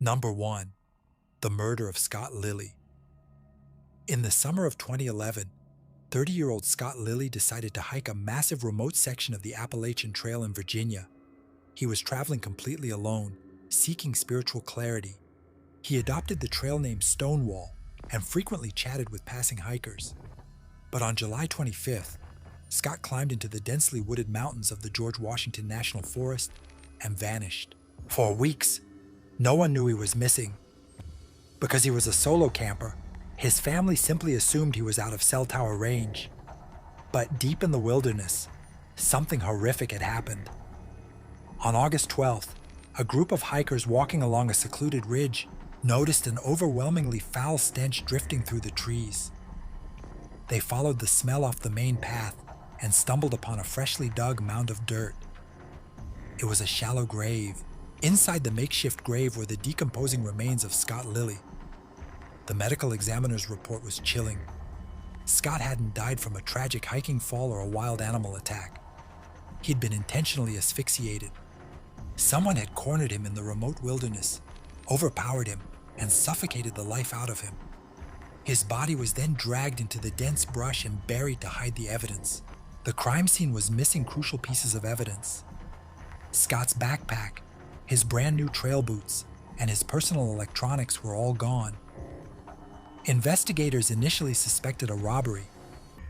Number 1. The murder of Scott Lilly. In the summer of 2011, 30-year-old Scott Lilly decided to hike a massive remote section of the Appalachian Trail in Virginia. He was traveling completely alone, seeking spiritual clarity. He adopted the trail name Stonewall and frequently chatted with passing hikers. But on July 25th, Scott climbed into the densely wooded mountains of the George Washington National Forest and vanished. For weeks, no one knew he was missing. Because he was a solo camper, his family simply assumed he was out of cell tower range. But deep in the wilderness, something horrific had happened. On August 12th, a group of hikers walking along a secluded ridge noticed an overwhelmingly foul stench drifting through the trees. They followed the smell off the main path and stumbled upon a freshly dug mound of dirt. It was a shallow grave. Inside the makeshift grave were the decomposing remains of Scott Lilly. The medical examiner's report was chilling. Scott hadn't died from a tragic hiking fall or a wild animal attack. He'd been intentionally asphyxiated. Someone had cornered him in the remote wilderness, overpowered him, and suffocated the life out of him. His body was then dragged into the dense brush and buried to hide the evidence. The crime scene was missing crucial pieces of evidence. Scott's backpack, his brand new trail boots, and his personal electronics were all gone. Investigators initially suspected a robbery,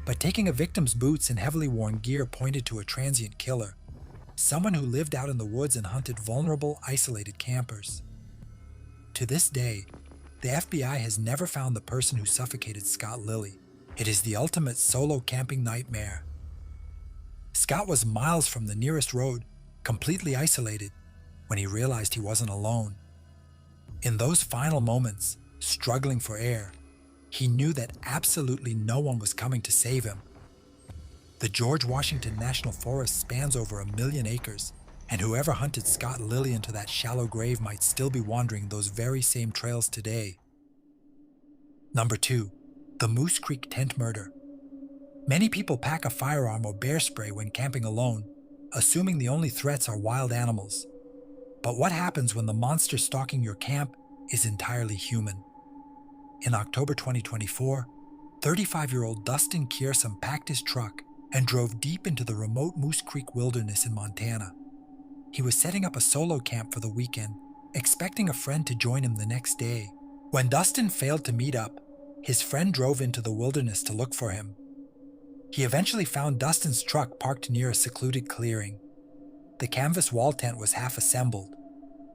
but taking a victim's boots and heavily worn gear pointed to a transient killer, someone who lived out in the woods and hunted vulnerable, isolated campers. To this day, the FBI has never found the person who suffocated Scott Lilly. It is the ultimate solo camping nightmare. Scott was miles from the nearest road, completely isolated, when he realized he wasn't alone. In those final moments, struggling for air, he knew that absolutely no one was coming to save him. The George Washington National Forest spans over 1 million acres, and whoever hunted Scott Lilly into that shallow grave might still be wandering those very same trails today. Number 2. The Moose Creek Tent Murder. Many people pack a firearm or bear spray when camping alone, assuming the only threats are wild animals. But what happens when the monster stalking your camp is entirely human? In October 2024, 35-year-old Dustin Kiersum packed his truck and drove deep into the remote Moose Creek wilderness in Montana. He was setting up a solo camp for the weekend, expecting a friend to join him the next day. When Dustin failed to meet up, his friend drove into the wilderness to look for him. He eventually found Dustin's truck parked near a secluded clearing. The canvas wall tent was half assembled,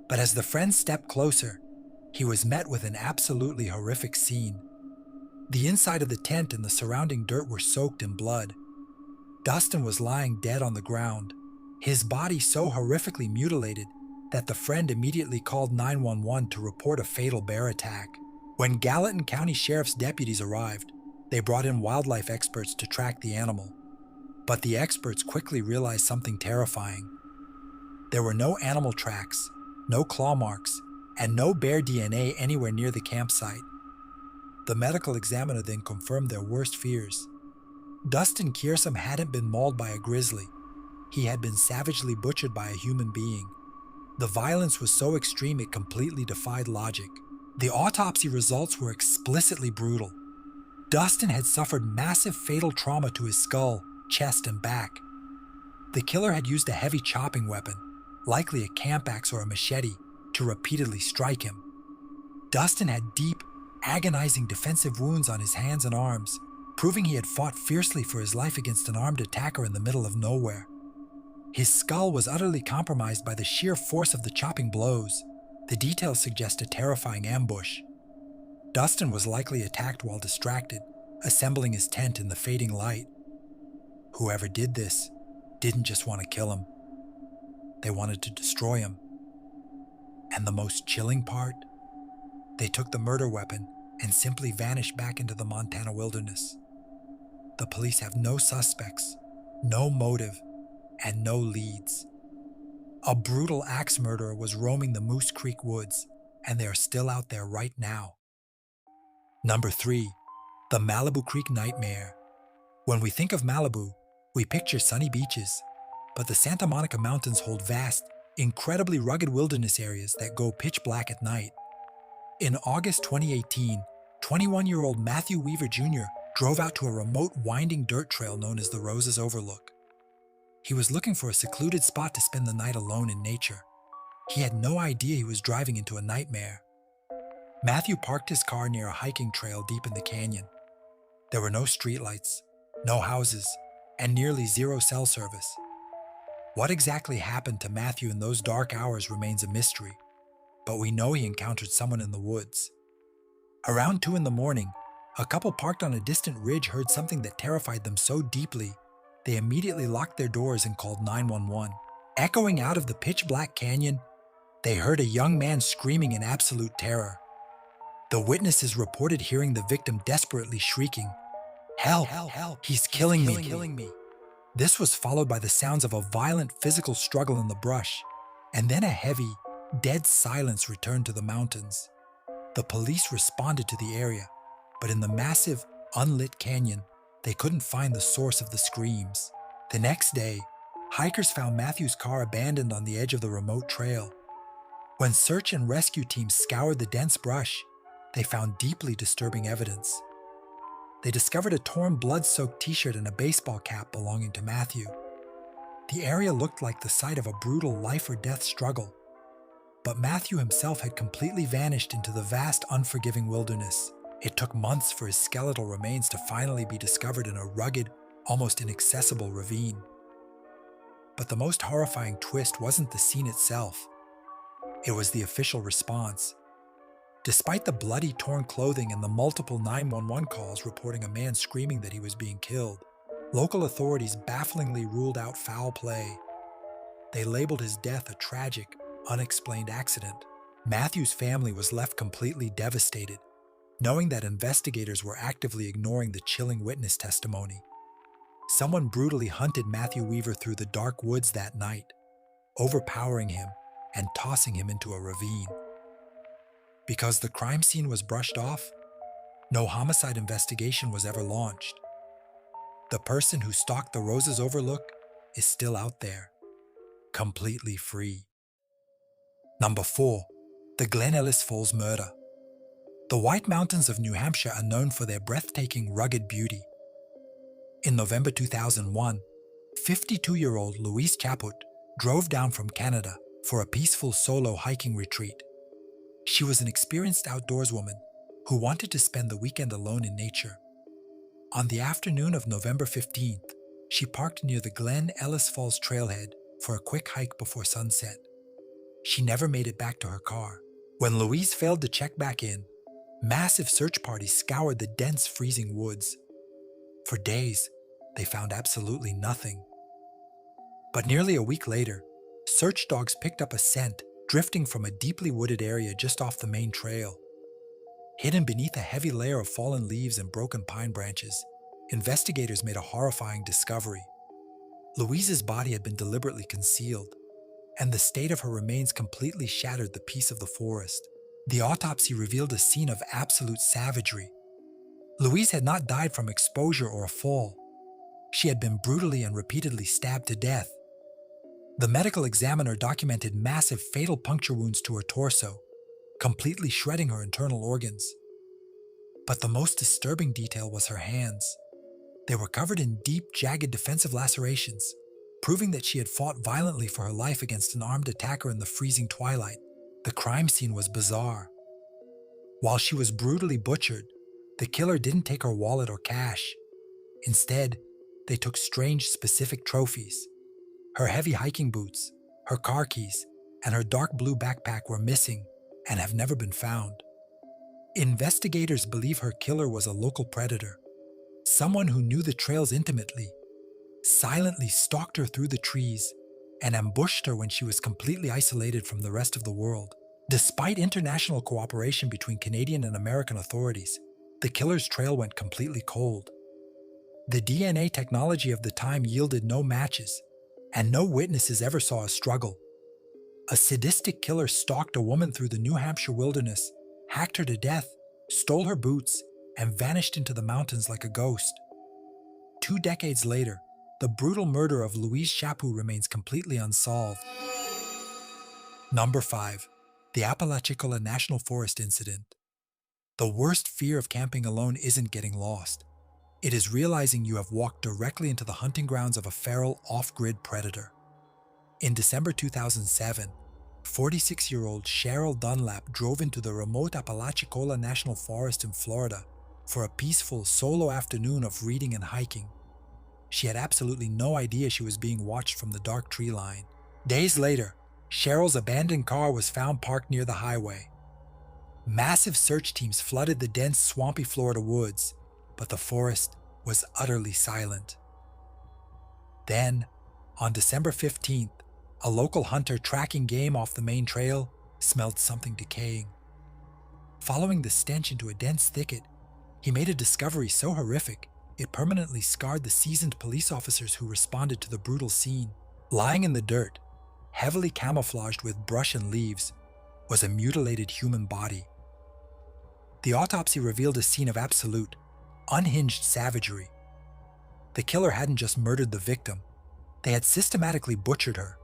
but as the friend stepped closer, he was met with an absolutely horrific scene. The inside of the tent and the surrounding dirt were soaked in blood. Dustin was lying dead on the ground, his body so horrifically mutilated that the friend immediately called 911 to report a fatal bear attack. When Gallatin County Sheriff's deputies arrived, they brought in wildlife experts to track the animal. But the experts quickly realized something terrifying. There were no animal tracks, no claw marks, and no bear DNA anywhere near the campsite. The medical examiner then confirmed their worst fears. Dustin Kiersum hadn't been mauled by a grizzly. He had been savagely butchered by a human being. The violence was so extreme it completely defied logic. The autopsy results were explicitly brutal. Dustin had suffered massive fatal trauma to his skull, chest, and back. The killer had used a heavy chopping weapon, likely a camp axe or a machete, to repeatedly strike him. Dustin had deep, agonizing defensive wounds on his hands and arms, proving he had fought fiercely for his life against an armed attacker in the middle of nowhere. His skull was utterly compromised by the sheer force of the chopping blows. The details suggest a terrifying ambush. Dustin was likely attacked while distracted, assembling his tent in the fading light. Whoever did this didn't just want to kill him. They wanted to destroy him. And the most chilling part? They took the murder weapon and simply vanished back into the Montana wilderness. The police have no suspects, no motive, and no leads. A brutal axe murderer was roaming the Moose Creek woods, and they are still out there right now. Number 3. The Malibu Creek Nightmare. When we think of Malibu, we picture sunny beaches, but the Santa Monica Mountains hold vast, incredibly rugged wilderness areas that go pitch black at night. In August 2018, 21-year-old Matthew Weaver Jr. drove out to a remote winding dirt trail known as the Roses Overlook. He was looking for a secluded spot to spend the night alone in nature. He had no idea he was driving into a nightmare. Matthew parked his car near a hiking trail deep in the canyon. There were no streetlights, no houses, and nearly zero cell service. What exactly happened to Matthew in those dark hours remains a mystery, but we know he encountered someone in the woods. Around 2 in the morning, a couple parked on a distant ridge heard something that terrified them so deeply, they immediately locked their doors and called 911. Echoing out of the pitch-black canyon, they heard a young man screaming in absolute terror. The witnesses reported hearing the victim desperately shrieking, "Help! Help! He's killing me!" This was followed by the sounds of a violent physical struggle in the brush, and then a heavy, dead silence returned to the mountains. The police responded to the area, but in the massive, unlit canyon, they couldn't find the source of the screams. The next day, hikers found Matthew's car abandoned on the edge of the remote trail. When search and rescue teams scoured the dense brush, they found deeply disturbing evidence. They discovered a torn, blood-soaked t-shirt and a baseball cap belonging to Matthew. The area looked like the site of a brutal life-or-death struggle, but Matthew himself had completely vanished into the vast, unforgiving wilderness. It took months for his skeletal remains to finally be discovered in a rugged, almost inaccessible ravine. But the most horrifying twist wasn't the scene itself. It was the official response. Despite the bloody, torn clothing and the multiple 911 calls reporting a man screaming that he was being killed, local authorities bafflingly ruled out foul play. They labeled his death a tragic, unexplained accident. Matthew's family was left completely devastated, knowing that investigators were actively ignoring the chilling witness testimony. Someone brutally hunted Matthew Weaver through the dark woods that night, overpowering him and tossing him into a ravine. Because the crime scene was brushed off, no homicide investigation was ever launched. The person who stalked the Roses Overlook is still out there, completely free. Number 4. The Glen Ellis Falls Murder. The White Mountains of New Hampshire are known for their breathtaking, rugged beauty. In November 2001, 52-year-old Louise Chaput drove down from Canada for a peaceful solo hiking retreat. She was an experienced outdoorswoman who wanted to spend the weekend alone in nature. On the afternoon of November 15th, she parked near the Glen Ellis Falls trailhead for a quick hike before sunset. She never made it back to her car. When Louise failed to check back in, massive search parties scoured the dense, freezing woods. For days, they found absolutely nothing. But nearly a week later, search dogs picked up a scent drifting from a deeply wooded area just off the main trail. Hidden beneath a heavy layer of fallen leaves and broken pine branches, investigators made a horrifying discovery. Louise's body had been deliberately concealed, and the state of her remains completely shattered the peace of the forest. The autopsy revealed a scene of absolute savagery. Louise had not died from exposure or a fall. She had been brutally and repeatedly stabbed to death. The medical examiner documented massive fatal puncture wounds to her torso, completely shredding her internal organs. But the most disturbing detail was her hands. They were covered in deep, jagged defensive lacerations, proving that she had fought violently for her life against an armed attacker in the freezing twilight. The crime scene was bizarre. While she was brutally butchered, the killer didn't take her wallet or cash. Instead, they took strange, specific trophies. Her heavy hiking boots, her car keys, and her dark blue backpack were missing and have never been found. Investigators believe her killer was a local predator, someone who knew the trails intimately, silently stalked her through the trees, and ambushed her when she was completely isolated from the rest of the world. Despite international cooperation between Canadian and American authorities, the killer's trail went completely cold. The DNA technology of the time yielded no matches, and no witnesses ever saw a struggle. A sadistic killer stalked a woman through the New Hampshire wilderness, hacked her to death, stole her boots, and vanished into the mountains like a ghost. 2 decades later, the brutal murder of Louise Chaput remains completely unsolved. Number 5. The Apalachicola National Forest incident. The worst fear of camping alone isn't getting lost. It is realizing you have walked directly into the hunting grounds of a feral, off-grid predator. In December 2007, 46-year-old Cheryl Dunlap drove into the remote Apalachicola National Forest in Florida for a peaceful solo afternoon of reading and hiking. She had absolutely no idea she was being watched from the dark tree line. Days later, Cheryl's abandoned car was found parked near the highway. Massive search teams flooded the dense, swampy Florida woods, but the forest was utterly silent. Then, on December 15th, a local hunter tracking game off the main trail smelled something decaying. Following the stench into a dense thicket, he made a discovery so horrific it permanently scarred the seasoned police officers who responded to the brutal scene. Lying in the dirt, heavily camouflaged with brush and leaves, was a mutilated human body. The autopsy revealed a scene of absolute, unhinged savagery. The killer hadn't just murdered the victim, they had systematically butchered her.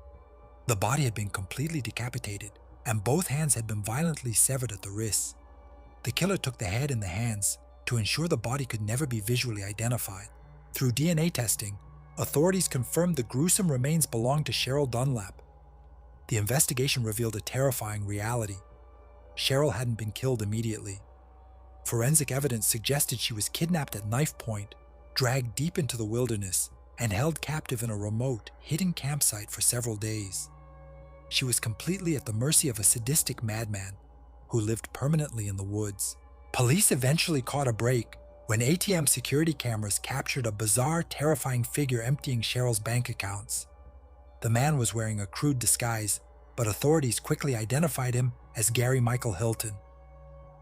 The body had been completely decapitated, and both hands had been violently severed at the wrists. The killer took the head and the hands to ensure the body could never be visually identified. Through DNA testing, authorities confirmed the gruesome remains belonged to Cheryl Dunlap. The investigation revealed a terrifying reality. Cheryl hadn't been killed immediately. Forensic evidence suggested she was kidnapped at knife point, dragged deep into the wilderness, and held captive in a remote, hidden campsite for several days. She was completely at the mercy of a sadistic madman who lived permanently in the woods. Police eventually caught a break when ATM security cameras captured a bizarre, terrifying figure emptying Cheryl's bank accounts. The man was wearing a crude disguise, but authorities quickly identified him as Gary Michael Hilton.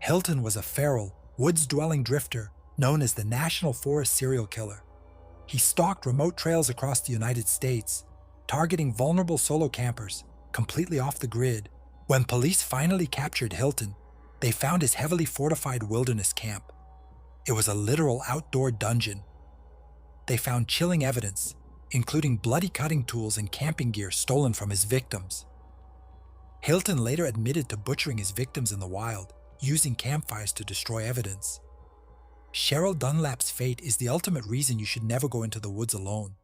Hilton was a feral, woods-dwelling drifter known as the National Forest serial killer. He stalked remote trails across the United States, targeting vulnerable solo campers, completely off the grid. When police finally captured Hilton, they found his heavily fortified wilderness camp. It was a literal outdoor dungeon. They found chilling evidence, including bloody cutting tools and camping gear stolen from his victims. Hilton later admitted to butchering his victims in the wild, using campfires to destroy evidence. Cheryl Dunlap's fate is the ultimate reason you should never go into the woods alone.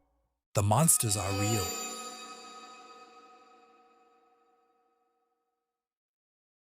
The monsters are real.